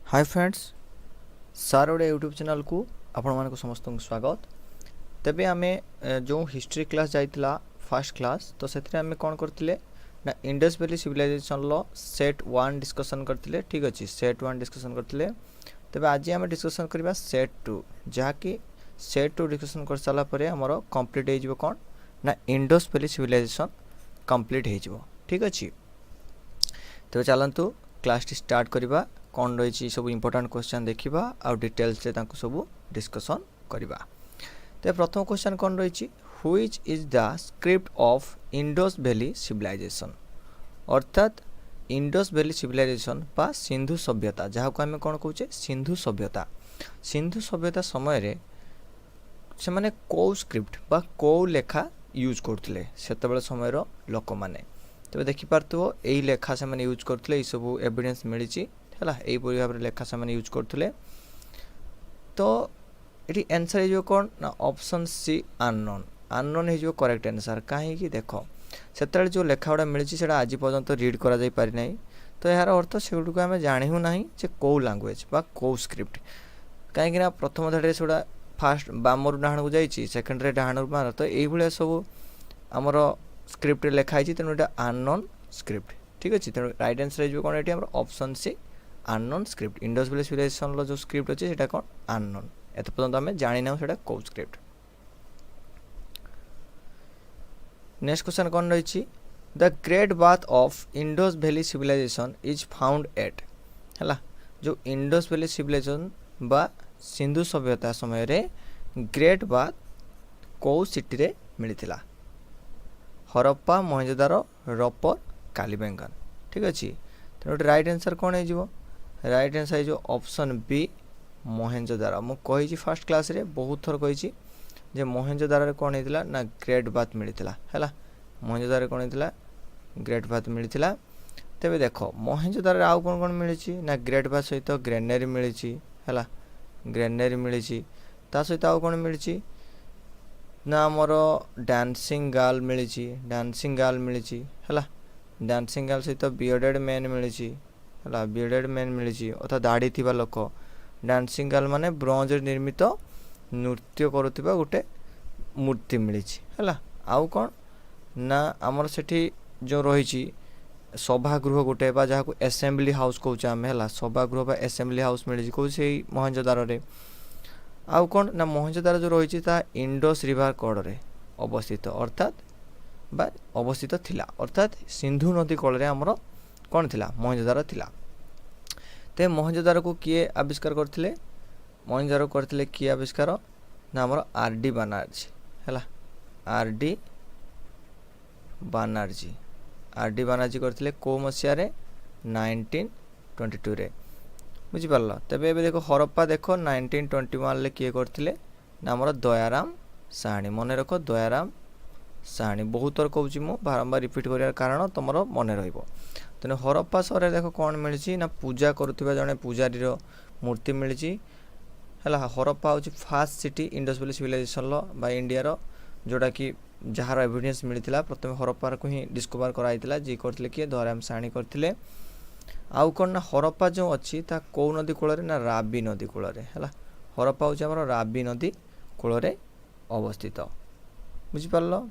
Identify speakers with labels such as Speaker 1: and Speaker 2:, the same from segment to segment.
Speaker 1: Hi friends सार ओडे YouTube channel को आपण मानक समस्त स्वागत। तेबे आमे जो हिस्ट्री क्लास जाइतिला फर्स्ट क्लास तो सेथरे आमे कोन करथिले ना इंडस वैली सिविलाइजेशन लो सेट 1 डिस्कशन करथिले। ठीक अछि, सेट 1 डिस्कशन करथिले। तेबे आज आमे डिस्कशन करबा सेट 2, जहा कि सेट 2 डिस्कशन कर साला परे हमरो कंप्लीट हे जिवो कोन ना इंडस वैली सिविलाइजेशन कंप्लीट हे जिवो। ठीक अछि, तेबे चलंतु क्लास टी स्टार्ट करबा। कौन रही सब इंपोर्टेंट क्वेश्चन देखा आउ डिटेल्स से सब डिस्कशन करवा। तो प्रथम क्वेश्चन कौन रही, which is the script of Indus valley civilisation, अर्थात इंडस वैली सिविलाइजेशन बा सिंधु सभ्यता, जहाँ को आम कौन कहे सिंधु सभ्यता। सिंधु सभ्यता समय से माने कौ स्क्रिप्ट बा कौ लेखा यूज करते से समय लोक मैंने। तेज देखिपार्थो यही लेखा से यूज करते सब एविडेंस मिली है यही भाव में लेखा से यूज करते। तो ये आंसर हो कौन ना ऑप्शन सी अननोन। अननोन हो करेक्ट आंसर। कहीं देख से जो लेखा गुड़ा मिली से आज पर्यंत रीड करा जाई पारि नहीं। तो यार अर्थ से गुड़ आम जानू ना जे कौ लैंग्वेज बा कौ स्क्रिप्ट। कहीं प्रथम धाड़े से फास्ट बामर डाण को जाइए, सेकेंड डाण बाम, तो ये सब आमर स्क्रिप्ट लिखाई तेणु ये अननोन स्क्रिप्ट। ठीक अच्छे, तेणु राइट आंसर हो कौन ये option C unknown script. Indus valley civilisation जो स्क्रिप्ट अच्छे से कौन अननोन, एत पर्यंत आम जानी ना से कौ स्क्रिप्ट। नेक्स्ट क्वेश्चन कौन रही, the great bath of Indus valley civilisation is found at, है जो इंडस वैली सिविलाइजेशन बा सिंधु सभ्यता समय रे ग्रेट बाथ कौ सिटी रे मिलिथिला, हरप्पा, मोहेंजोदारो, रपर, कालीबंगान। ठीक अच्छे, तेणु राइट आंसर कौन हो, राइट आंसर जो ऑप्शन बी मोहेंजोदारो। मु कही फर्स्ट क्लास रे बहुत थर कही जे मोहेंजोदारो कौन होता ना ग्रेट बाथ मिलता है। मोहेंजोदारो कौन होता ग्रेट बाथ मिलता। तेबे देख मोहेंजोदारो आउ कौन कौन मिली ना ग्रेट बाथ सहित ग्रेनेरी मिली है, ग्रेनेरी मिली ता सहित आउ कौन मिली ना आमर डांसिंग गर्ल मिली, डांसिंग गर्ल मिली है, डांसिंग गर्ल सहित बियर्डेड मैन मिली है, बियर्डेड मैन मिली अर्थात दाढ़ी थी लोक। डांसिंग गर्ल माने ब्रोंज निर्मित नृत्य करुवा गोटे मूर्ति मिली है। आउ कौन ना आमर सेठी जो रही सभागृह गोटे बा जहाँ को असेंबली हाउस कौचे आम है, सभागृह बा असेंबली हाउस मिली कौन से मोहेंजोदारो रे। आउ कौन ना मोहेंजोदारो जो रही इंडस रिवर कड़े अवस्थित, अर्थात बा अवस्थित थिला, अर्थात सिंधु नदी कल रे आमर कौन थिला मोहेंजोदारो थिला। ते मोहेंजोदारो को किए आविष्कार करथिले, मोहेंजोदारो करथिले किए आविष्कार ना आमर आर.डी. बनर्जी है, आर.डी. बनर्जी। आर.डी. बनर्जी करथिले को मसिया रे 1922 रे, बुझिपारल। तेबे एबे देखो हरप्पा देख 1921 ले किए करथिले ना आमर दयाराम साहनी। मन रख दयाराम साहनी, बहुत थर कहूँ मु बारंबार रिपीट करार कारण तुम मन रहिबो। तेणु हरप्पा सहर देख कौन मिली ना पूजा करुवा जड़े पूजारी मूर्ति मिली है। हरप्पा हूँ first city Indus valley civilisation बा इंडिया जोड़ा कि जार एविडेंस मिलता प्रथम हरप्पा को ही डिस्कवर कराइला, जी करते किए दयाराम साहनी करते। आउ कौन ना हरप्पा जो अच्छी कौ नदी कूल ना राबी नदी कूल है, हरप्पा हूँ राबी नदी कूल अवस्थित, बुझिपार।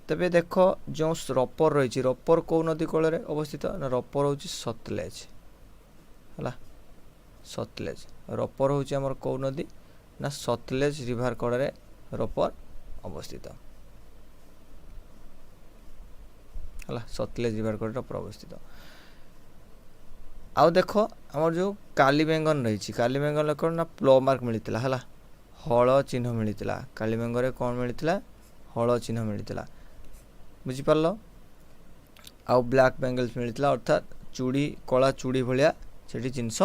Speaker 1: तेबे देख जो रपर रही, रपर कौ नदी कूल अवस्थित ना रपर हूँ सतलेज है, सतलेज। रपर हूँ आमर कौ नदी ना सतलेज रिवर कड़े रपर अवस्थित है, सतलेज रिवर कड़े रपर अवस्थित। आउ देख आमर जो कालीबंगन रही, कालीबंगन कौन ना प्लो मार्क मिलता है, हल चिन्ह मिलता। कालीबंगन कौन मिलता हल चिन्ह मिलता, बुझिपार। आउ ब्लैक बेंगल्स मिलता, अर्थात चूड़ी कला चूड़ी भाया से जिनस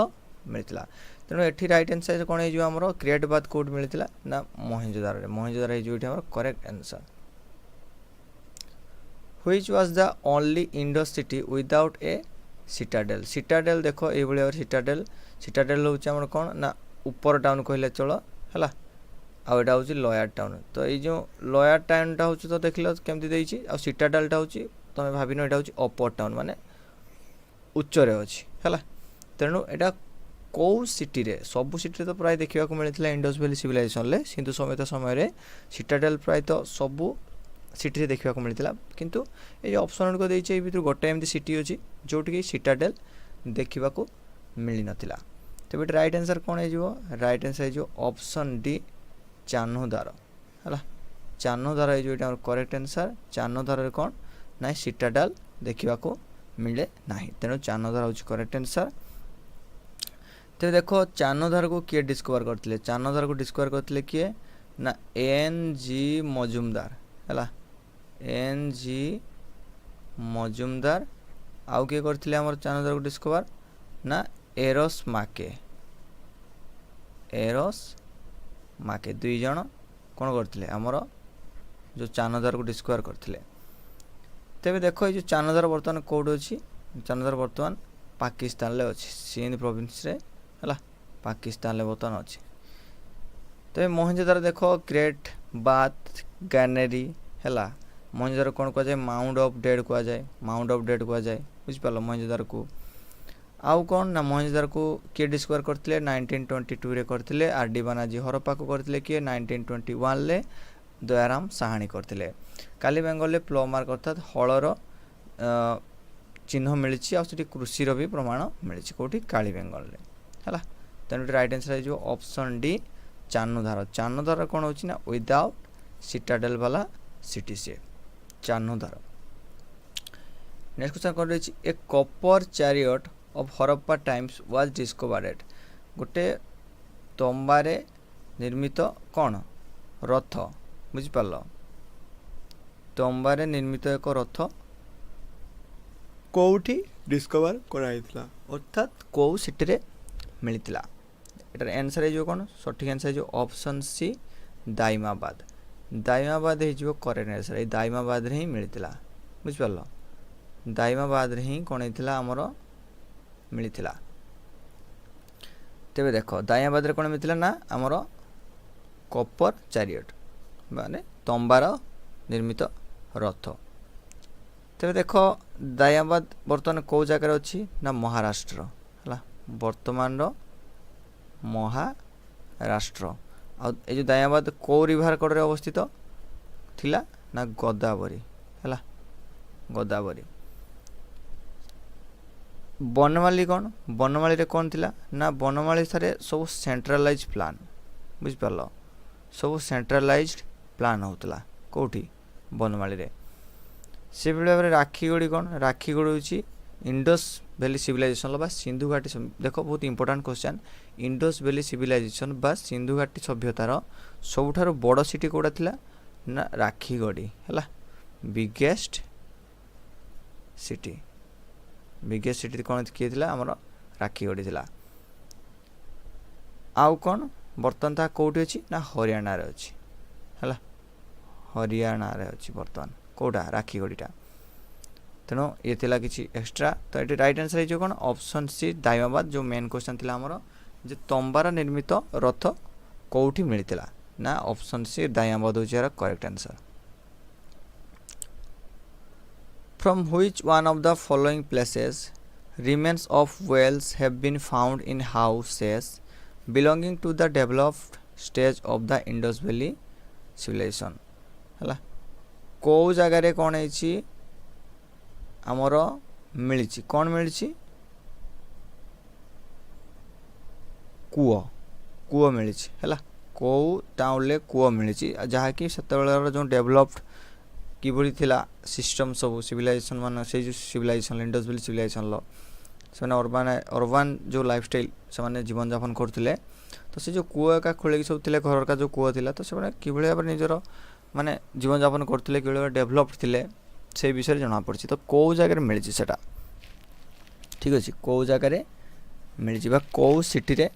Speaker 1: मिलता। तेणु ये रईट आंसर कौन हो ग्रेट बाथ कौट मिलता ना मोहेंजोदारो, मोहेंजोदारो हो correct answer. Which was the only Indus city without A Citadel. Citadel देख ये भाई सिटाडेल, सिटाडेल हूँ कौन ना ऊपर टाउन कहले चल है, आउटा हूँ लयार टाउन। तो ये जो लयार टाउनटा हूँ तो देख लो केमती आ सिटाडेलटा हूँ तुम भाविन यहाँ हूँ अपर टाउन माने उच्चरे अच्छी है। तेणु यहाँ कौ सिटी रे सब सिटी तो प्राय देखा मिलता इंडस वैली सिविलाइजेशन सिंधु सभ्यता समय सिटाडेल प्राय तो सबू सिटी देखा मिलता किंतु ये ऑप्शन गुड़िक देती भर गोटे एमती सिटी अच्छी जोटि सिटाडेल देखा मिल नाला तो ये राइट आंसर कौन हो राइट आंसर हो ऑप्शन डी चान्होदार है चान्होदार ये करेक्ट आंसर चान्होदार कौन ना सिटाडेल देखा मिले ना तेणु चान्होदार हूँ करेक्ट आंसर तो देखो चान्होदार को किए डिस्कवर करते चान्होदार को डिस्कवर करते किए ना एन जी मजुमदार है एन जी मजुमदार आउ किए करते आम चान्होदार को डिस्कवर ना एरोस माके दुई जन कौन करते आमर जो चान्होदार को डिस्कवर करते तेरे देखो ये चान्होदार बर्तमान कौट अच्छी चान्होदार बर्तमान पाकिस्तान ले अच्छी सिंध प्रोविंस रे है पाकिस्तान ले बर्तमान अच्छी तो मोहनजोदारो देख ग्रेट बाथ गैनेरी है मोहनजोदारो कौन कहुए माउंट ऑफ डेड कहुए माउंट ऑफ डेड कहुए बुझिपार मोहनजोदारो को आउ कौन ना मोहनजोदारो को किए डिस्कवर करते 1922 रे करते आर डी बानार्जी हरप्पा को करते किए 1921 ले दयाराम साहानी करते काली बेंगल प्लो मार्क अर्थात हलर चिन्ह मिली आठी कृषि भी प्रमाण मिली कौटी काली बेंगल है तेणु राइट आंसर है ऑप्शन डी चान्होदार चान्होदार कौन हो विदाउट सिटाडेल वाला सिटी से चान्होदार नेक्स्ट क्वेश्चन कौन रही a copper chariot of Harappa times was discovered गोटे तंबारे निर्मित कौन रथ बुझिपार तंबारे निर्मित एक रथ कौटी डिस्कवर कराइथिला अर्थात कौ सिटी रे मिलता एटार आंसर है कौन सठिक आंसर है ऑप्शन सी दाइमाबाद दाइमाबाद हो करेक्ट आंसर ये दाइमाबाद रे ही मिलता बुझिपार दाइमाबाद रे ही कौन होता आमर मिलता तेरे देख दाइमाबाद रे कौन मिलता ना आमर कॉपर चैरियट माने तंबार निर्मित रथ तेरे देख दाइमाबाद बर्तमान कौ जगार अच्छी ना महाराष्ट्र है वर्तमान महाराष्ट्र आ जो दाइमाबाद कौ रिवर कड़े अवस्थित थिला ना गोदावरी है गोदावरी बनमाली कौन बनमाली रे कौन थिला ना बनमाली सारे सब सेंट्रलाइज प्लान बुझिपार सब सेंट्रलाइज्ड प्लान होता कौटी बनमाली रे से भाव में राखीगढ़ी कौन राखीगढ़ हूँ इंडस वैली सिविलाइजेशन बा सिंधु घाटी देख बहुत important question Indus valley civilisation बा सिंधु घाटी सभ्यतार सबुठार बड़ सिटी कौटा थिला ना राखीगढ़ी है बिगेस्ट सिटी कौन किए थिला आमर राखीगढ़ी थिला आउ कौन बर्तमान ता कौटी अच्छी ना हरियाणा रे अच्छी है हरियाणा रे अच्छी बर्तमान कौटा राखीगढ़ीटा तेणु ये थिला किसी एक्स्ट्रा तो ये राइट आंसर है कौन ऑप्शन सी दाइमाबाद जो मेन क्वेश्चन थिला आमर जे तंबार निर्मित रथ कौटी मिलता ना ऑप्शन सी दाइमाबाद हो correct answer from which one of the following places remains of wells have been found in houses belonging to the developed stage of the Indus valley civilisation है कौ जगार कौन है आमर मिली कौन मिली कूओ मिली है कौ टाउन कूओ मिली जहाँकि से जो डेवलप्ड किभली थिला सिस्टम सब सिविलाइजेशन मान से जो सिविलाइजेशन इंडस वैली सिविलाइजेशन से अर्बान जो लाइफस्टाइल से जीवन यापन करते तो से जो कूओ एका खोल सब थे घर का जो कूओ था तो से कि भाव निजर माने जीवन यापन करते कि डेभलप्ड थे से विषय जना पड़ी तो कौ जगह मिली सेटा ठीक अच्छे कौ जगह मिली कौ सिटी रे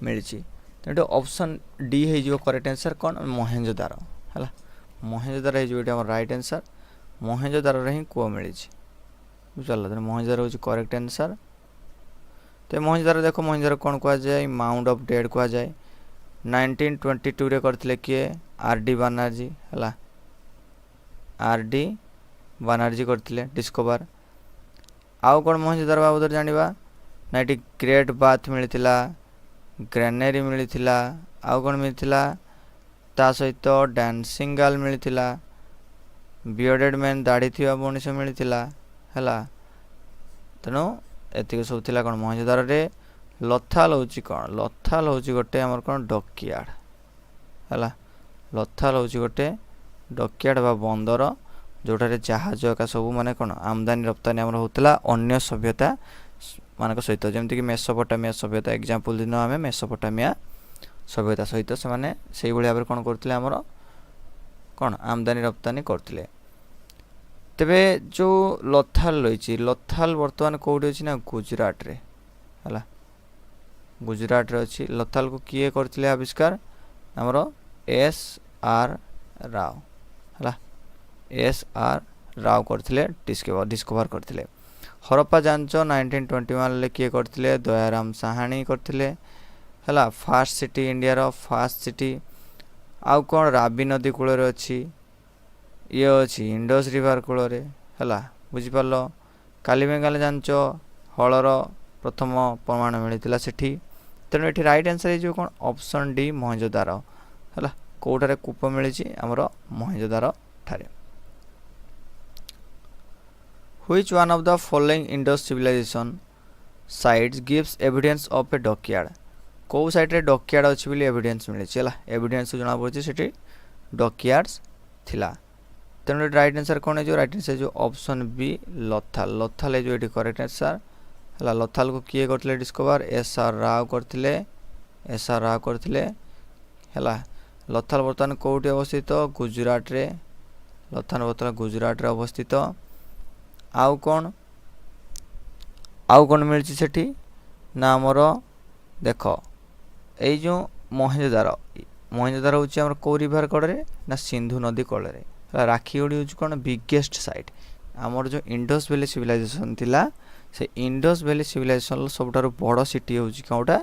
Speaker 1: मिली तो ऑप्शन डी हो करेक्ट आंसर कौन मोहेंजोदारो है मोहेंजोदारो हो राइट आंसर मोहेंजोदारो ही कूओ मिली बुझल मोहेंजोदारो हो करेक्ट आंसर तो मोहेंजोदारो देख मोहेंजोदारो कौन कहुए माउंट ऑफ डेड कहुए 1922 रे करथिले किए आर डी बानार्जी है आर डी बानार्जी करथिले डिस्कवर आउ कौन मोहेंजोदारो बाबद जानिबा ना ये ग्रेट बाथ मिलता ग्रेनेरी मिलता आउ कौन मिलता ता सहित डांसिंग गर्ल मिलता बियर्डेड मैन दाढ़ी थी मनीष मिलता है तेणु एतिक सब थिला कौन मोहनजोदारो रे लथाल होची कौन लथाल होची गोटे हमर कौन डॉकयार्ड है लथाल होची गोटे डॉकयार्ड बा बंदर जोटारे जहाज का सब माने कौन आमदानी रप्तानी हमर होतला अन्य सभ्यता मानक सहित जेमति कि मेसोपोटामिया सभ्यता एग्जांपल दिन आमे मेसोपोटामिया सभ्यता सहित से माने सेही भली भाबरे कौन करथिले हमर कौन आमदानी रप्तानी करथिले तेबे जो लथाल रही लथाल बर्तमान कौटी अच्छी ना गुजरात रे है गुजरात रे अच्छी लथाल को किए करथिले आविष्कार हमर एस.आर. राव है एस.आर. राव करथिले डिस्कवर करथिले हरप्पा जांच 1921 ले किए करथिले दयाराम साहानी करथिले है फास्ट सिटी इंडिया रो फास्ट सिटी आउ कौन राबी नदी कूल अच्छी ये अच्छी इंडस रिवर कूल है बुझिपार कालीबेंगाल जांच हलर प्रथम प्रमाण मिलता सेठी तेणु ये राइट आंसर हो कौन ऑप्शन डी मोहनजोदारो है कौटारे कूप मिली आमर मोहनजोदारो ठारे Which one of the following Indus civilization sites gives evidence of a dockyard? कौ साइड रे डॉकयार्ड अच्छी बोली एविडेंस मिली है एविडेंस जना पड़ी से डॉकयार्ड्स थिला तेणु राइट आंसर कौन है जो राइट आंसर जो ऑप्शन बी लथाल लथाल है जो ये करेक्ट आंसर है लथाल को किए करथिले डिस्कवर एस.आर. राव करथिले एस.आर. राव करथिले है लथाल बर्तमान कौटी अवस्थित गुजरात रे लथाल बर्तमान गुजरात रे अवस्थित आउ कौन मिलची सेठी ना आमर देख এই जो मोहनजोदारो मोहनजोदारो होची हमर को रिवर कड़े ना सिंधु नदी कड़े राखीगढ़ी हूँ कौन बिगेस्ट साइट आमर जो इंडस वैली सिविलाइजेशन थिला से इंडस वैली सिविलाइजेशन सबुठारु बड़ सिटी हूँ कौटा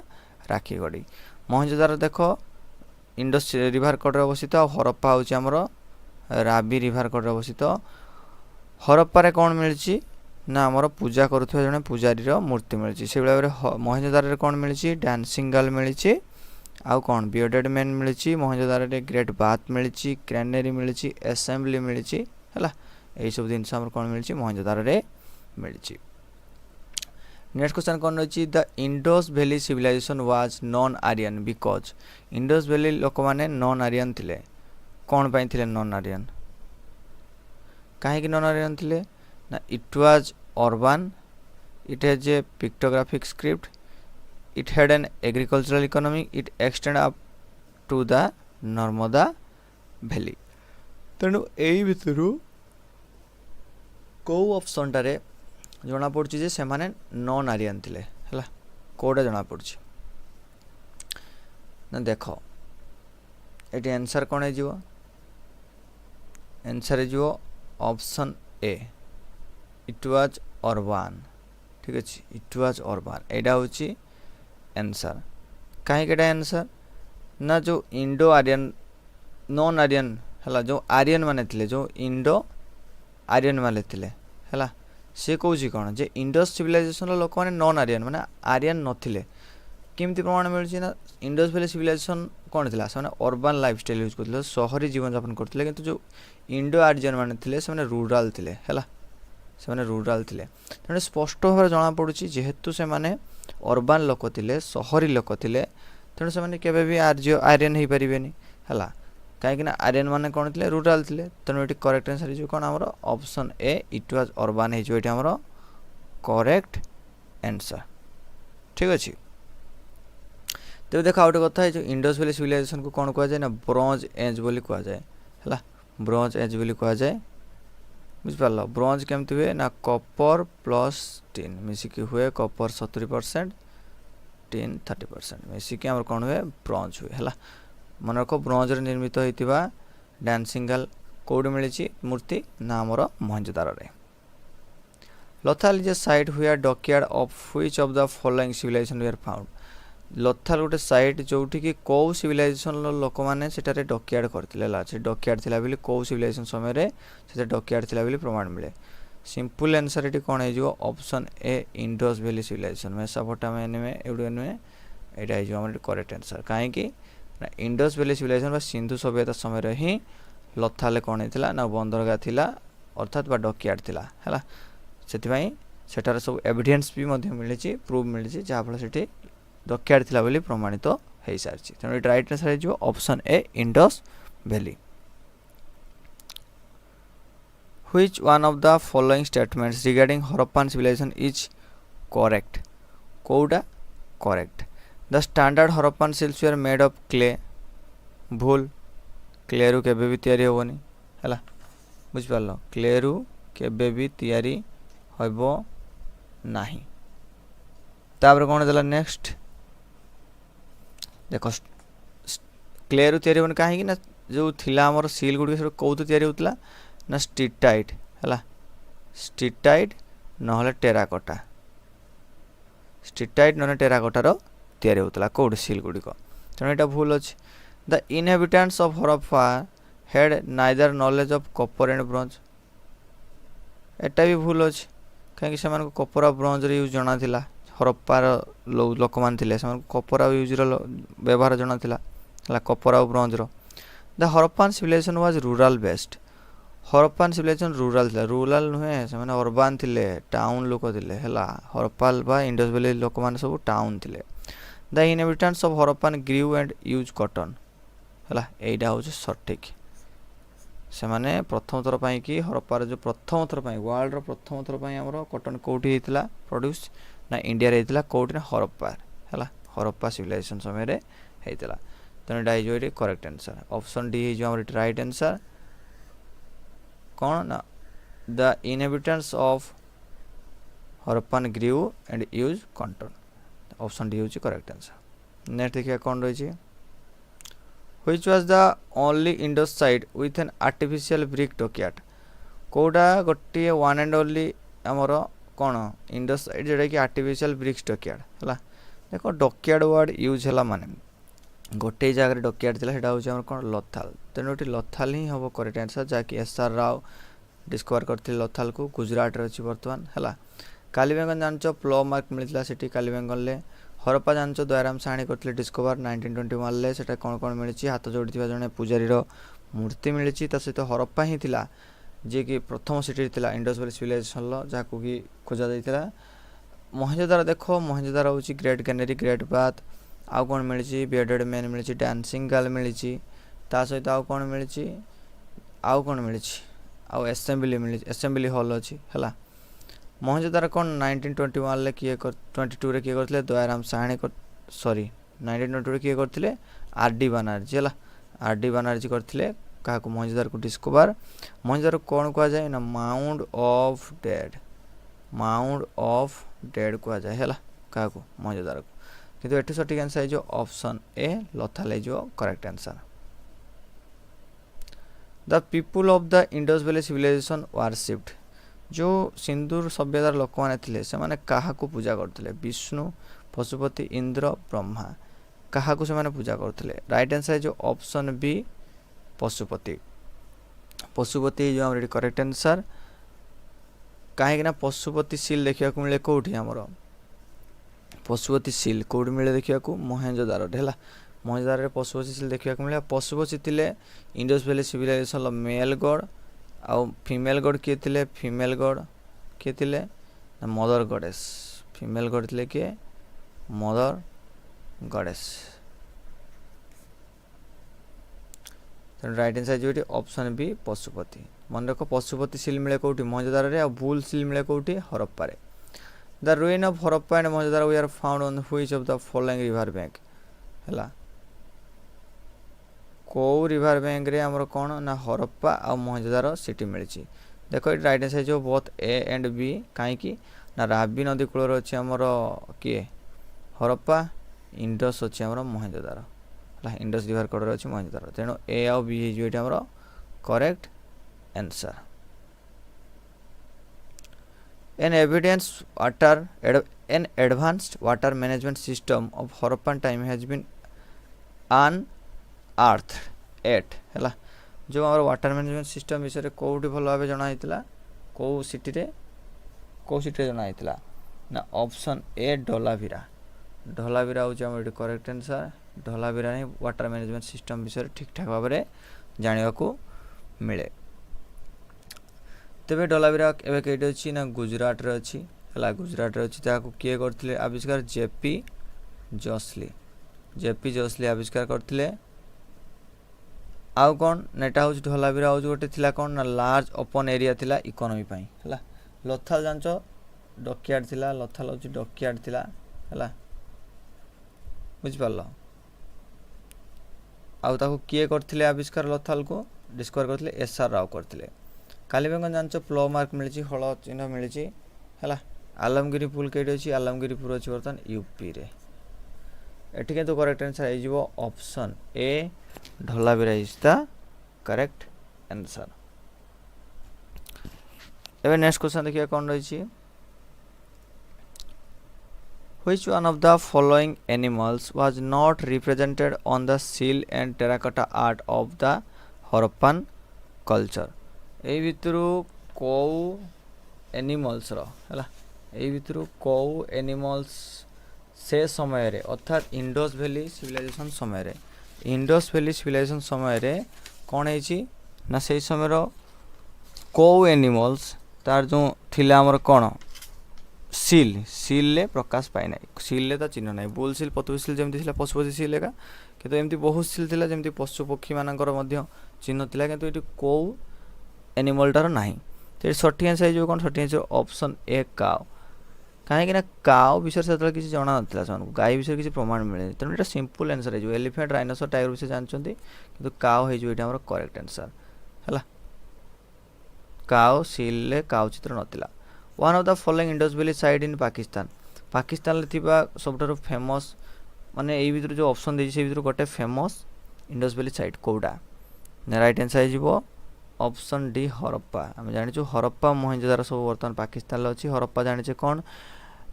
Speaker 1: राखीगढ़ी मोहनजोदारो देख इंडस रिवर कड़े अवस्थित आ हरप्पा हूँ आमर राबी रिवर कड़े अवस्थित हरप्पा कौन मिली ना आमर पूजा करुवा जड़े पूजारी मूर्ति मिली से भाव में मोहनजोदारो कौन मिली डांसिंग गर्ल मिली आउ कौन बियर्डेड मैन मिली मोहनजोदारो ग्रेट बाथ मिली ग्रेनेरी मिली असेंबली मिली है यही सब जिन कौन मिली मोहनजोदारो मिली नेक्स्ट क्वेश्चन कौन रही the Indus valley civilisation was non Aryan because Indus valley लोक मैंने नॉन आर्यन थे कौन पाई थे नॉन आर्यन कहीं नॉन आर्यन थे ना it was urban it has a pictographic script it had an agricultural economy it extend up to the Narmada valley तेणु यही भितर कौ ऑप्शन टारे जना पड़ी जे से माने नॉन आर्यन थे है कौटा जना पड़ी ना देख ये आंसर कौन है आंसर है option A it was urban ठीक अच्छे इट वाज अर्बान एटा हूँ आंसर कहीं आंसर ना जो इंडो आर्यन नॉन आर्यन है जो आर्यन माने थे जो इंडो आर्यन माने थे है सी कौन कौन जे इंडस सिविलाइजेशन लोक मैंने नॉन आर्यन माने आर्यन नथिले केमती प्रमाण मिलूँ ना इंडस वैली सिविलाइजेशन कौन थी से अर्बान लाइफस्टाइल यूज करते सहरी जीवन यापन करते किंतु जो इंडो आर्यन मैंने थे से रूराल थे है से रूराल थे तेणु स्पष्ट भाव जना पड़ी जेहेतु से माने अर्बान लोक थे सहरी लोक थे तेणु से केवे भी आर्यन हो पारे है कहीं आर्यन माने कौन थे रूराल थे तेणु ये करेक्ट आंसर हो कौन आमर option A it was urban हो करेक्ट आंसर ठीक अच्छे तो देख गोटे कथा है जो इंडस वैली सिविलाइजेशन को कौन कह जाए ना ब्रोंज एज बोली कह जाए है ब्रोंज एज बोली कह जाए बुझिपार ब्रोंज केमती हुए ना कपर प्लस टिन मिसिकी हुए कपर 70% टिन 30% मिसिकी आम कौन हुए ब्रोंज हुए है मन रख ब्रोंज निर्मित होता डांसिंग गर्ल कौट मिली मूर्ति ना आमर Mohenjodaro Lothal is a site हुए dockyard of which of the following civilisation were found Lothal गोटे साइट जोठी कि कौ सिविलाइजेशन लोक मैंने सेटारे डॉकयार्ड करथिले से डॉकयार्ड थिला बेली कौ सिविलाइजेशन समय रे से डॉकयार्ड थिला बेली प्रमाण मिले सिंपल आंसर ये कौन हो option A Indus valley civilisation Mesopotamia में एवढे नुहे एटा हो करेक्ट आंसर कहीं इंडस वैली सिविलाइजेशन सिंधु सभ्यता समय ही लथाले कौन होता ना बंदरगाह थिला अर्थात बा डकयार्ड थिला हैला से सेटार सब एविडेंस भी मिली प्रूफ मिली जहाँफल से डकयार्ड थिला बोली प्रमाणित हो सारी तेणु ये राइट आंसर हो option A Indus valley Which one of the following statements regarding Harappan civilization is correct? कोउडा correct. The standard Harappan shields were made of clay. भूल क्ले रु केबे भी तैयारी होबनी हैला बुझ पारलो क्ले रु केबे भी तैयारी होबो नाही तापर कोन देला नेक्स्ट देखो क्ले रु तैयारी होबनी काहे कि ना जो थिला हमर सील गुडी से कोउतो तैयारी होतला ना स्टिटाइट है स्टिटाइट ना टेराकोटा स्टिटाइट ना टेराकोटार तैयारी होता कौट सिल गुड़िक तेणु यहाँ भूल अच्छे the inhabitants of Harappa had neither knowledge of copper and bronze एटा भी भूल अच्छे कहीं से कॉपर और ब्रोंज यूज जना था हरप्पार लोक मैंने कॉपर और यूज व्यवहार जना था कॉपर और bronze the Harappan civilisation was rural based Harappan civilisation rural नुहे से अर्बान थिले टाउन लोक थिले हैला हरप्पाल बा इंडस वैली लोक माने सब टाउन थिले the inhabitants of Harappan grew and use cotton हैला एटा हो सठिक से माने प्रथम थर पई कि हरप्पार जो प्रथम थर पई वर्ल्ड रो प्रथम थर पई हमरो कॉटन कोठी हेतिला प्रोड्यूस ना इंडिया रे हेतिला कोठी ना हरप्पा हैला हरप्पा सिविलाइजेशन समय रे हेतिला तने डाइ जो करेक्ट आंसर ऑप्शन डी जो हमर राइट आंसर कौन ना the inhabitants of Harappan grew and use cotton option D हूँ करेक्ट आंसर नेक्स्ट देखिए कौन रही which was the only Indus site with an artificial brick dockyard कोडा गोटे वन एंड ओनली आमर कौन इंडस साइड जोटा कि आर्टिफिशियल ब्रिक्स डकयार्ड है देख डकयार्ड वर्ड यूज है माने गोटे जगह डकयार्ड था से हूँ कौन लथाल तेणु ये लथाल ही हम करेक्ट आंसर जहाँकि एस.आर. राव डिस्कवर करते लथाल को गुजरात अच्छी बर्तमान है कालीबेंगन जान प्लो मार्क मिलता से कालीबेंगन हरप्पा जान दयाराम साहनी करते डिस्कवर 1921 से कौन कौन मिली हाथ जोड़ी जड़े पूजारी मूर्ति मिली सहित हरप्पा ही थिला जी कि प्रथम सिटी थिला इंडस वैली सिविलाइजेशन जहाँ कि खोजा जाता मोहेंजोदारो देख मोहेंजोदारो हूँ ग्रेट ग्रेनेरी ग्रेट बाथ आउ कौन मिली बियर्डेड मैन मिली डांसिंग गर्ल मिली सहित आउ कौन मिली आउ कौन मिली आउ एसेंबली मिली एसेंबली हॉल अच्छी है मोहेंजोदारो कौन 1921 किए 22 रे किए करथिले दयाराम साहनी सॉरी 1922 किए करथिले आर.डी. बनर्जी है आर.डी. बनर्जी करथिले क्या मोहेंजोदारो को डिस्कवर मोहेंजोदारो कौन कह जाए ना माउंट ऑफ डेड कह जाए है क्या मोहेंजोदारो किंतु एठी सठिक आंसर जो ऑप्शन ए लथाल जो correct answer the people of the Indus valley civilisation worshipped जो सिंधु सभ्यतार लोक मैंने थे से माने काहा को पूजा करते विष्णु पशुपति इंद्र ब्रह्मा काहा को से माने पूजा करते राइट आंसर जो ऑप्शन बी पशुपति पशुपति जो हम करेक्ट आंसर कहीं पशुपति सील देखा मिले कौटी आमर पशुपति सील कौटी मिले देखा मोहेंजोदारो है मोहेंजोदारो पशुपति सील देखा मिले पशुपति थे Indus valley civilisation male god आउ फीमेल गॉड किए थे फीमेल गॉड किए थे मदर गॉडेस फीमेल गॉड थे किए मदर गॉडेस राइट आंसर जो ऑप्शन बी पशुपति मन रख पशुपति सील मिले कौटी मोहेंजोदारो रे बुल सील मिले कौटी हरप्पा रे the ruin of Harappa and Mohenjodaro were found on which of the following river bank है कौ रिवर बैंक रे हमर कौन ना हरप्पा आ मोहेंजोदारो सिटी मिली देखो ये राइट आंसर जो बोथ ए एंड बी कहीं ना रावी नदी कूल अच्छे आमर किए हरप्पा इंडस अच्छे आमर मोहेंजोदारो है इंडस रिवर कड़र अच्छे मोहेंजोदारो तेणु ए आ बी ये आमर correct answer an advanced water management system of Harappan time has been unearthed है जो आम वाटर मैनेजमेंट सिस्टम विषय कौटी भल भाव जनाई को सिटी रे जना आइतला ना ऑप्शन ए ढलावीरा होची हमर एटी करेक्ट आंसर ढलावीरा ही वाटर मैनेजमेंट सिस्टम विषय ठीक ठाक भाव में जानिबा को मिले तेबे ढलावीरा एबे केटी अछि ना गुजरात रे अछि हला गुजरात रे अछि ताको किए करथिले आविष्कार जेपी जोसली आविष्कार करथिले आउ कोन नेटा होची ढलावीरा होची गोटे थिला कोन ना लार्ज ओपन एरिया थिला इकोनॉमी पई हला लोथाल जानचो डॉकयार्ड थिला लोथाल होची डॉकयार्ड थिला हला बुझ पारलो आउ ताको किए करथिले आविष्कार लोथाल को डिस्कवर करथिले एसआर राव करथिले कालीबंगन जानचो प्लो मार्क मिलिची हळ चिन्ह मिलिची हला आलमगिरी पुल केडी अछि आलमगिरी पुल अछि बर्तन यूपी रे एठी के तो करेक्ट आंसर आइ जिवो option A Dholavira is the correct answer एबे नेक्स्ट क्वेश्चन देखिया कोन रही छी Which one of the following animals was not represented on the seal and terracotta art of the Harappan culture? ए भितरु को एनिमल्स रो हला ए भितरु को एनिमल्स से समय रे अर्थात इंडस वैली सिविलाइजेशन समय रे कोन हेची ना से समय रो को एनिमल्स तार जो थिला हमर कोन सील ले प्रकाश पाए ना सील ले ता चिन्ह ना बुल सील पतु सील जेमति थिला पशुपति सील लेगा किंतु एमति बहुत सील थिला जेमति पशु पक्षी मानकर मध्य चिन्ह थिला किंतु एटी को एनिमल टार नाही ते सठी आंसर जो कोन सठी आंसर ऑप्शन ए काउ काहे कि ना काउ विषय से किसी जणा नथिला सन गाय विषय किसी प्रमाण मिले तने एटा सिंपल आंसर है जो एलिफेंट राइनोसर टाइगर विषय जानचंती किंतु काउ है जो एटा हमर करेक्ट आंसर हला काउ सील ले काउ चित्र नथिला one of the following Indus valley site in Pakistan ले थिबा सबठारो फेमस माने एई भितर जो ऑप्शन देछि से भितर गोटे फेमस इंडस वैली साइट कोडा ने राइट आंसर जिवो ऑप्शन डी हरप्पा हम जानि छु हरप्पा मोहनजोदारो सब वर्तमान पाकिस्तान ले अछि हरप्पा जानि छे कोन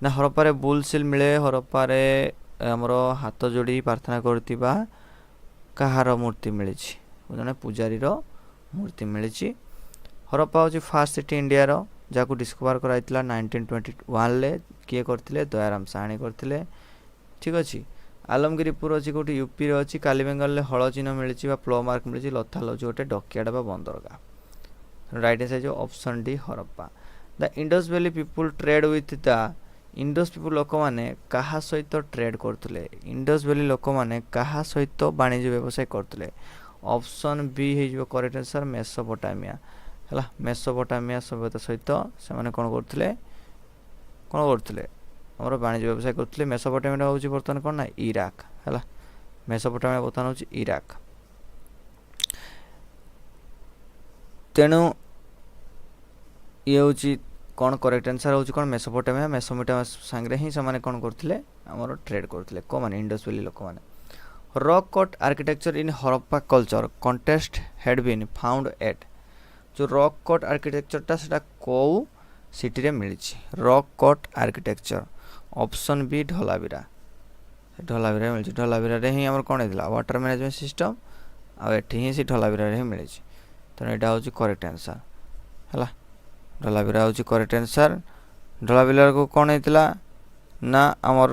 Speaker 1: ना हरप्पा रे बुल सील मिले हरप्पा रे हमरो हाथ जोड़ी प्रार्थना करतिबा कहार मूर्ति मिले छि जने पुजारी रो मूर्ति मिले छि हरप्पा होछि फर्स्ट सिटी इंडिया रो जाको डिस्कवर कराइतला 1921 ले किए करथिले दयाराम साहनी करथिले ठीक अछि आलमगिरीपुर अछि कोठी यूपी रे अछि कालीबंगाल ले हळ चिन्ह मिलिछि बा प्लो मार्क मिलिछि लथाल होछि गोटे डॉकयार्ड बा बंदरगाह राइट आंसर जो option D Harappa the Indus valley people trade with the Indus people लोक माने कहा सहित ट्रेड करथिले इंडस वैली लोक माने कहा सहित वाणिज्य व्यवसाय करथिले ऑप्शन बी हे जो करेक्ट आंसर मेसोपोटामिया हला मेसोपोटामिया सभ्यता सहित से माने कोन करथिले हमर वाणिज्य व्यवसाय करथिले मेसोपोटामिया होची बर्तमान कोन ना इराक हला मेसोपोटामिया बर्तमान होची इराक तेनु ये होची कोन करेक्ट आंसर होची कोन मेसोपोटामिया संगरे ही से माने कोन करथिले हमर ट्रेड करथिले को माने इंडस वैली लोक माने rock cut architecture in Harappa culture contest had been found at जो रॉक कट आर्किटेक्चर टा सेटा को सिटी रे मिलिछि rock cut architecture option B Dholavira मिलिछि ढलावीरा रे ही हमर कोन हेतला वाटर मैनेजमेंट सिस्टम आ एठी ही से ढलावीरा रे ही मिलिछि तो एटा होछि करेक्ट आंसर हला ढलावीरा होछि करेक्ट आंसर ढलावीरा को कोन हेतला ना हमर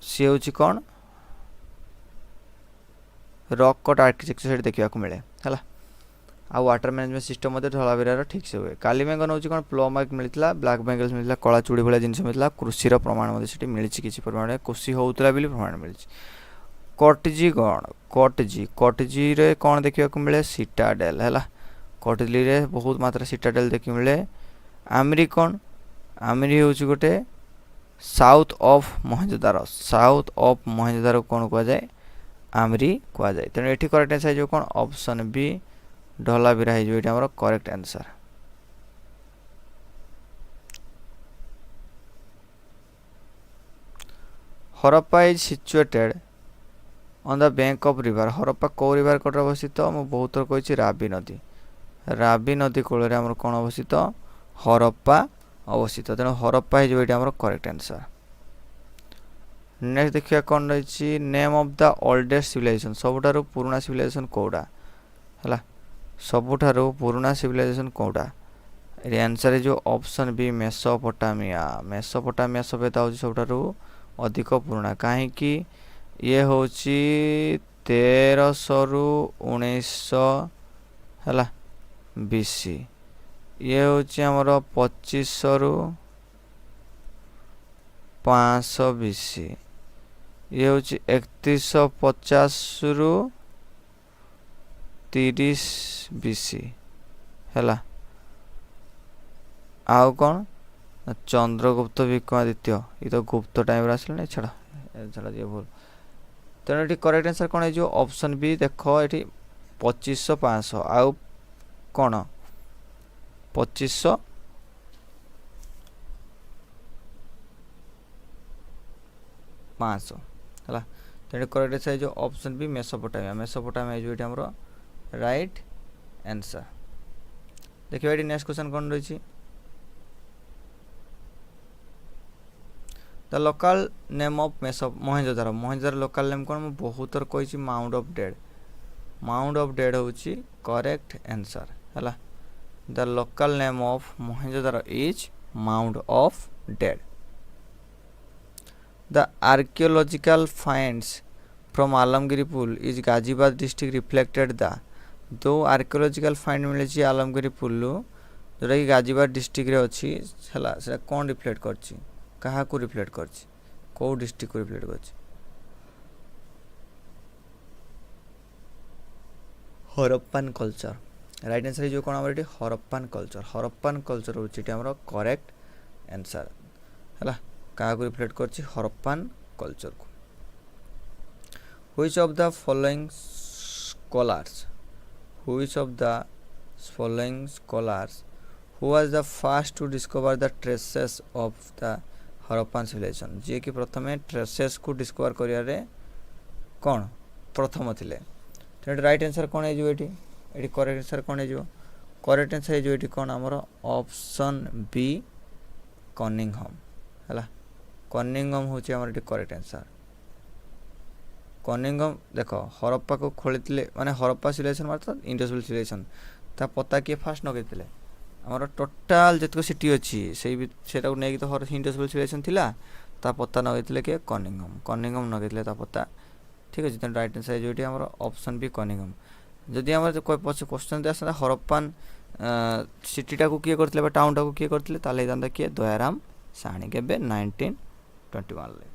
Speaker 1: सी होछि कोन रॉक कट आर्किटेक्चर सेट देखिया को मिले हला आ वाटर मैनेजमेंट सिस्टम मते ढलावीरा ठीक से हुए कालीबंगन होची कोन प्लो मार्क मिलितला ब्लैक बेंगल्स मिलितला कला चूड़ी भला जिंस मिलितला कृषि रो प्रमाण मते सेठी मिलिछि किछि प्रमाण कृषि होउतला बिली प्रमाण मिलिछि कटजी रे कोन देखिया को मिले सिटाडेल हला कटली रे बहुत मात्रा सिटाडेल देखि मिले आमरी होची गोटे साउथ ऑफ मोहनजोदारो कोन को जाय आमरी को जाय तने एठी करेक्ट आंसर जो कोन ऑप्शन बी ढलावीरा है जो एटा हमर correct answer Harappa is situated on the bank of river Harappa को रिवर कट अवस्थित हम बहुत थर कहिछि राबी नदी कोल रे हमर कोन अवस्थित हरप्पा अवस्थित तेणु हरप्पा है जो एटा हमर करेक्ट आंसर नेक्स्ट देखिया कोन रहिछि name of the oldest civilization सबटारो पुराना सिविलाइजेशन कोडा हला ସବୁଠାରୁ ପୁରୁଣା ସିଭିଲାଇଜେସନ୍ କୋଉଟା? ଏଠି ଆନ୍ସର ହେଇଯିବ ଅପସନ୍ ବି ମେସୋପୋଟାମିଆ। ମେସୋପୋଟାମିଆ ସଭ୍ୟତା ହେଉଛି ସବୁଠାରୁ ଅଧିକ ପୁରୁଣା। କାହିଁକି? ଇଏ ହେଉଛି 1300ରୁ 1900 ହେଲା BC। ଇଏ ହେଉଛି ଆମର 2500ରୁ 500 BC। ଇଏ ହେଉଛି 3150ରୁ 30 BC ହେଲା। ଆଉ କ'ଣ? ଚନ୍ଦ୍ରଗୁପ୍ତ ବିକ୍ରମାଦିତ୍ୟ। ଇଏ ତ ଗୁପ୍ତ ଟାଇମ୍ରେ ଆସିଲାଣି। ଛାଡ଼ ଯିଏ ଭୁଲ। ତେଣୁ ଏଠି କରେକ୍ଟ ଆନ୍ସର କ'ଣ ହେଇଯିବ? Option B. ଦେଖ ଏଠି 2500 500 ଆଉ କ'ଣ 2500 500 ହେଲା। ତେଣୁ କରେକ୍ଟ ଆନ୍ସର ହେଇଯିବ ଅପସନ୍ ବି ମେସୋପୋଟାମିଆ। ମେସୋପୋଟାମିଆ ହେଇଯିବ ଏଠି ଆମର ରାଇଟ୍ ଆନ୍ସର। ଦେଖିବା ଏଠି ନେକ୍ସଟ କ୍ୱେଶ୍ଚନ୍ କ'ଣ ରହିଛି? The local name of Mohenjodaro. Mohenjodaro local name କ'ଣ? ମୁଁ ବହୁତ ଥର କହିଛି mound of dead. Mound of dead ହେଉଛି କରେକ୍ଟ ଆନ୍ସର ହେଲା। The local name of Mohenjodaro is mound of dead. The archaeological finds from Alamgiri pool is Ghaziabad district reflected the। जो archaeological find मिले आलमगिरी पुल जोटा कि गाजियाबाद डिस्ट्रिक्ट रे अच्छी है से कौन रिफ्लेक्ट करछि? कहा को रिफ्लेक्ट करछि? कौ डिस्ट्रिक्ट को रिफ्लेक्ट करछि? हरप्पन कल्चर। राइट आंसर है जो कौन हमर हरप्पन कल्चर। हरप्पन कल्चर होछि हमर करेक्ट आंसर है। कहा को रिफ्लेक्ट करछि? हरप्पन कल्चर को। Which of the following scholars who was the first to discover the traces of the Harappan civilization? जे कि प्रथमे ट्रेसेस को डिस्कवर करियारे कौन प्रथम थिले? तो राइट आंसर कौन है जो एटी करेक्ट आंसर कौन है जो? करेक्ट आंसर है जो एटी कौन हमर ऑप्शन बी कनिंघम हैला। कनिंघम होची हमर एटी करेक्ट आंसर। कनिंघम देख हरप्पा को खोली माने हरप्पा सिविलाइजेशन मतलब इंडस वैली सिविलाइजेशन ता पता किए फास्ट नगेइथिले? हमर टोटाल जतको सिटी अछि सेटा को नेकी तो इंडस वैली सिविलाइजेशन थिला ता पता नगेइथिले के कनिंघम नगेइथिले ता पता। ठीक अछि। त राइट आंसर जोटी हमर ऑप्शन बी कनिंघम। जदि हमर कोई पछ क्वेश्चन दे आसा हरप्पन सिटीटा को किए करथिले बा टाउनटा को किए करथिले ताले दांदा किए दयाराम साहनी केबे 1921 ले।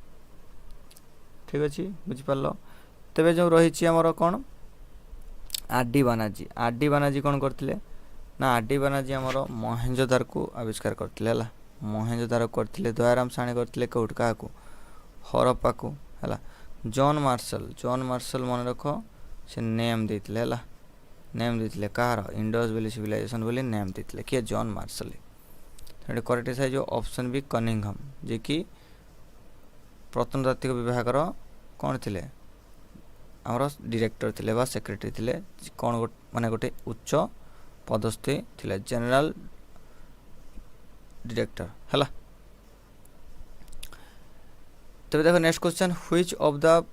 Speaker 1: ठीक अच्छे बुझिपार। तेरे जो रही आमर कौन आरडी बानार्जी। आरडी बानार्जी कौन करते ना? आरडी बानार्जी आमर महेंजोदारो को आविष्कार करते है। महेंजोदारो करते। दयाराम साहनी करते कौट क्या हरप्पा को है। जॉन मार्शल मन रख से नेम देते है। नेम देते कहार इंडस वैली सिविलाइजेशन बोली नेम देते किए जॉन मार्शल। करेक्ट है जो ऑप्शन भी कनिंघम जे कि प्रत्नतात्विक विभागर कौन थे आमर डायरेक्टर थे बा सेक्रेटरी थे कौन माने गोटे उच्च पदस्थी थे जनरल डायरेक्टर है। तब देखो next question which of the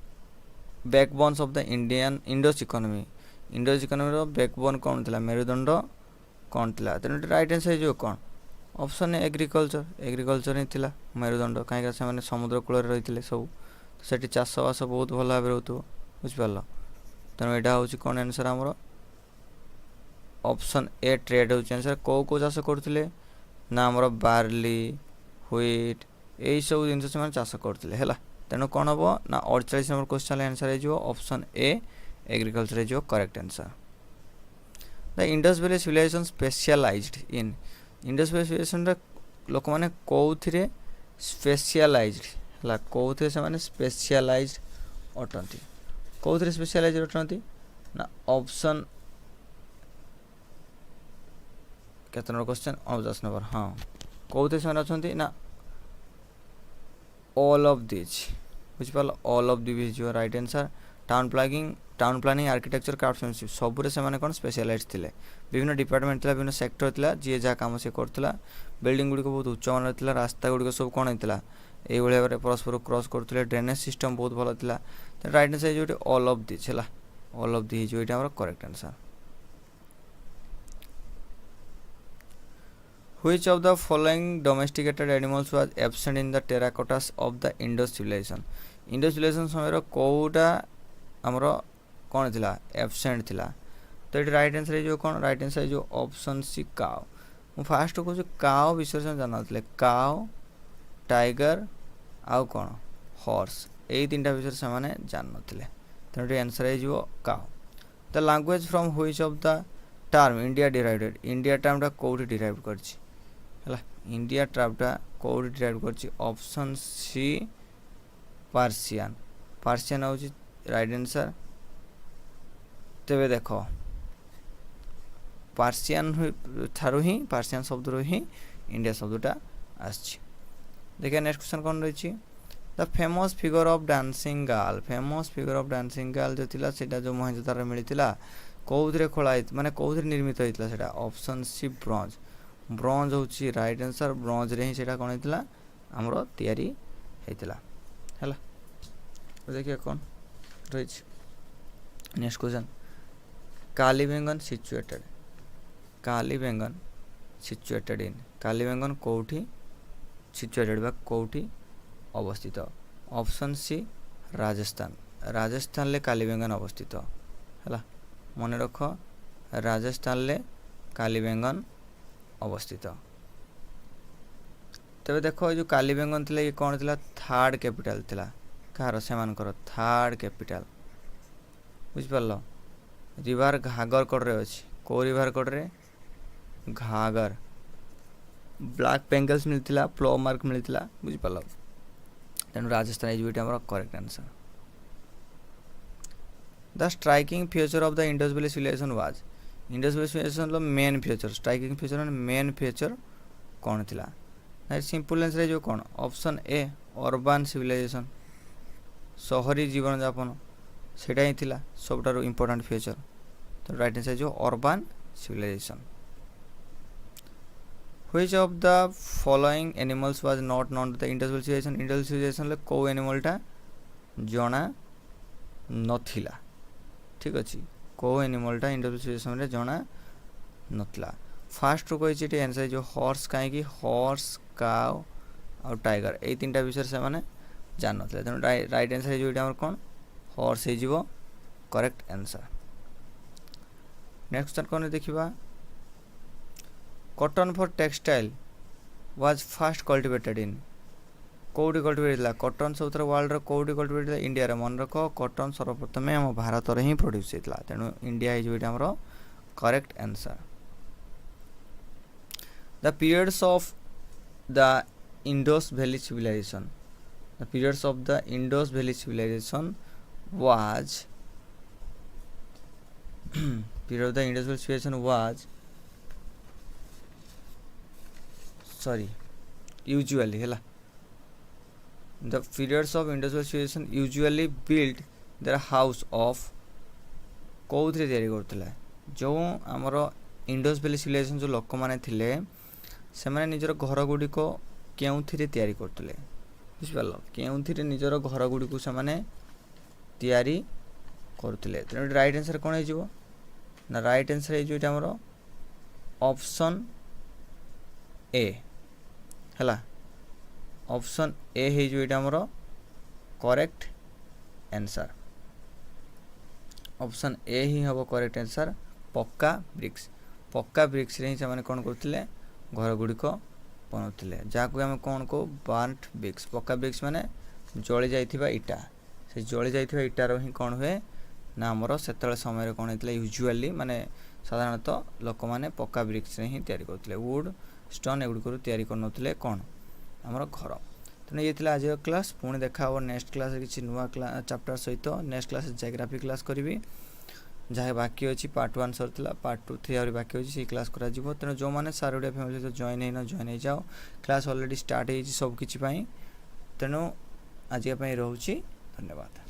Speaker 1: backbones of the Indus economy. Indus economy रो बैकबोन कौन था? मेरुदंड कौन था? तेणु राइट आंसर जो कौन ऑप्शन एग्रीकल्चर ही थिला मेरुदंड। कहीं से मैंने समुद्र कूल रही सब से चाषबास बहुत भल भाव रोथो बुझिपार। तेणु यहाँ हूँ कौन आंसर आमर ऑप्शन ए ट्रेड हूँ आंसर। कौ चाष करते ना आमर बार्ली व्हीट यही सब जिन से चाष करते है। तेणु कौन हम ना 48 नंबर क्वेश्चन आंसर हो ऑप्शन ए एग्रीकल्चर हो correct answer. The Indus valley civilization specialized in. Indus valley civilization लोक मैंने कौथिरे स्पेशलाइज्ड है कौथिरे से माने स्पेशलाइज्ड अटंती। कौथिरे स्पेशलाइज्ड अटंती ना ऑप्शन केते नंबर क्वेश्चन 49 नंबर। हाँ कौथिरे से अच्छा ना ऑल ऑफ दिस बुझिपार। ऑल ऑफ दिस जो right answer. Town planning architecture craftsmanship सबुरे से माने कौन स्पेशलाइज्ड थिले। विभिन्न डिपार्टमेंट थिला विभिन्न सेक्टर थिला जी जहाँ काम से करथिला। बिल्डिंग गुडी को बहुत उच्च मान थिला। रास्ता गुडी को सब कौन होता ये भाव परस्पर क्रॉस करते। ड्रेनेज सिस्टम बहुत भल था। राइट आंसर जो ऑल ऑफ दिस है। ऑल ऑफ दिस जो ये correct answer. Which of the following domesticated animals was absent in the terracottas of the Indus civilization? Indus civilization समय कोटा आमर कौन थिला एब्सेंट थिला तो ये राइट आंसर है जो कौन राइट आंसर है जो ऑप्शन सी काउ मु फास्ट कहूँ काउ विषय से जाना काउ टाइगर आउ कौन हॉर्स यही तीन विषय से मैंने जान थे तेणु आंसर है जो काउ the language from which of the term India derived India टर्मटा कौटी डिराइव करछि है इंडिया टर्मटा कौटी डिराइव करछि ऑप्शन सी पार्सियन पार्सियन हूँ राइट आंसर तेरे देख पार्सियन ठारू ही पार्सियन शब्द ही इंडिया शब्दटा आछि देखिए नेक्स्ट क्वेश्चन कौन रही the famous figure of dancing girl famous figure of dancing girl जो थिला सेटा जो मोहनजोदारो मिलिथिला कोउथरे खोला माने कोउथरे निर्मित होइतला सेटा ऑप्शन सी ब्रोंज ब्रोंज होची राइट आंसर ब्रोंज रे ही सेटा कोन होइतला हमरो तयारी हेइतला हैला देखिए कौन रही next question Kalibangan situated Kalibangan situated in Kalibangan कोठी सिचुएटेड बा कोठी अवस्थित ऑप्शन सी राजस्थान राजस्थान ले कालीबेंगन अवस्थित है मन रख राजस्थान ले कालीबेंगन अवस्थित तबे देखो जो कालीबेंगन थिले ये कौन थिला थर्ड कैपिटल थिला कार से मानकर थर्ड कैपिटल बुझ पारलो रिवर घागर कड़ रे अछि को रिवर कड़ रे घागर ब्लैक पेंगल्स मिलतिला फ्लो मार्क मिलतिला बुझ पारलो तेणु राजस्थान इज हमर correct answer the striking feature of the Indus valley civilisation was Indus valley civilisation लो main feature striking feature and main feature कौन थिला सिंपल आंसर जो कौन ऑप्शन ए अर्बन सिविलाइजेशन शहरी जीवन यापन सेटा ही थिला सबटारो इंपोर्टेंट फीचर तो राइट आंसर जो urban civilization Which of the following animals was not known to the Indus Valley Civilization? Indus Civilization ले को एनिमल टा जना नथिला ठीक अछि को एनिमल टा इंडस सिविलाइजेशन रे जना नथिला फास्ट रो कहि छिटे आंसर जो हॉर्स काहे कि हॉर्स काउ और टाइगर ए तीनटा विषय से माने जान नथिला तेनु राइट आंसर जो इटा हमर कोन हॉर्स हे जीवो करेक्ट आंसर नेक्स्ट क्वेश्चन कोन देखिबा cotton for textile was first cultivated in कोडी कल्टिवेट ला कॉटन सब वर्ल्ड रो कोडी कल्टिवेट इंडिया रे मन रखो कॉटन सर्वप्रथम हम भारत रे ही प्रोड्यूस हेतला तेनु इंडिया इज विट हमरो correct answer the periods of the Indus valley civilization the periods of the Indus valley civilisation was period of the Indus Valley civilization was usually hela the periods of Indus Valley civilization usually built their house of कोउथरे तयारी करथिला जो हमर Indus valley civilisation जो लोक माने थिले से माने निजर घर गुडी को केउथिरे तयारी करथिले बुझ पालो केउथिरे निजर घर गुडी को से माने तयारी करथिले त राइट आंसर कोन हे जिवो ना राइट आंसर हे जो इटा हमर ऑप्शन ए हला ऑप्शन ए हे जो इटा हमर करेक्ट आंसर ऑप्शन ए ही हबो करेक्ट आंसर पक्का ब्रिक्स रे ही से माने कोन करथिले घर गुडी को बनौथिले जाको हम कोन को बर्न्ट ब्रिक्स पक्का ब्रिक्स माने जळी जाइथिबा इटा से जळी जाइथिबा इटा रो ही कोन होए ना हमर सेतले समय रे कोन हेतले यूजुअली माने साधारणतः लोक माने पक्का ब्रिक्स रे ही तयारी करथिले वुड स्टोन एगुडी को तयारी करनथिले कोन हमर घर तने ये थिला आज क्लास पुणी देखा हो नेक्स्ट क्लास किछि नुवा चैप्टर सहित नेक्स्ट क्लास जियोग्राफी क्लास करिवि जहाँ बाकी अच्छी पार्ट 1 सरला पार्ट 2 3 और बाकी अच्छी सी क्लास करा जिवो तेनो जो माने सारोडिया फैमिली तो जॉइन हेना जॉइन हे जाओ क्लास ऑलरेडी स्टार्ट हे सब किछि पई तेनो आज पई रहउची धन्यवाद।